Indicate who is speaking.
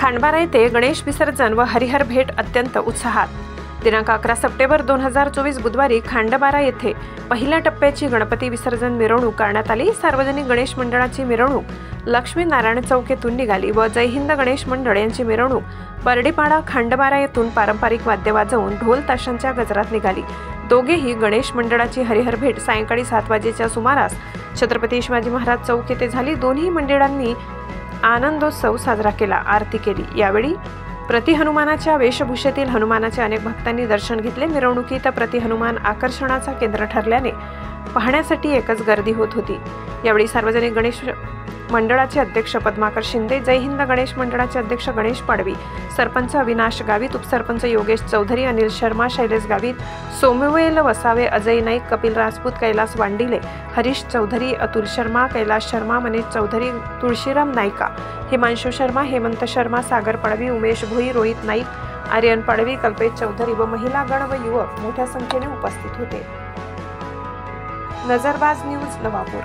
Speaker 1: खांडबारा येथे गणेश विसर्जन व हरिहर भेट अत्यंत उत्साहात। दिनांक 11 सप्टेंबर 2024 बुधवारी खांडबारा येथे पहिल्या टप्प्याची गणपती विसर्जन मिरवणूक करण्यात आली। सार्वजनिक गणेश मंडळाची मिरवणूक लक्ष्मीनारायण चौक येथून निघाली व जय हिंद गणेश मंडळ यांची मिरवणूक बर्डीपाडा खांडबारा येथून पारंपरिक वाद्य वाजवून ढोल ताशांच्या गजरात निघाली। दोघेही गणेश मंडळाची हरिहर भेट सायंकाळी 7 वाजेच्या सुमारास छत्रपती शिवाजी महाराज चौक येथे झाली। दोन्ही मंडळांनी आनंदोत्सव साजरा केला, आरती केली। यावेळी प्रति हनुमानाच्या वेशभूषेतील हनुमानाचे अनेक भक्तांनी दर्शन घेतले। मिरवणुकीत प्रति हनुमान आकर्षणाचा केंद्र ठरल्याने पाहण्यासाठी एकच गर्दी होत होती। यावेळी सार्वजनिक गणेश मंडळाचे अध्यक्ष पद्माकर शिंदे, जय हिंद गणेश मंडळाचे अध्यक्ष गणेश पाडवी, सरपंच अविनाश गावित, उपसरपंच योगेश चौधरी, अनिल शर्मा, शैलेश गावित, सोमवेल वसावे, अजय नाईक, कपिल राजपूत, कैलास वांडिले, हरीश चौधरी, अतुल शर्मा, कैलास शर्मा, मनीष चौधरी, तुळशीराम नायका, हिमांशु शर्मा, हेमंत शर्मा, सागर पाडवी, उमेश भोई, रोहित नाईक, आर्यन पाडवी, कल्पेश चौधरी व महिलागण व युवक मोठ्या संख्येने उपस्थित होते। नजरबाज न्यूज नवापूर।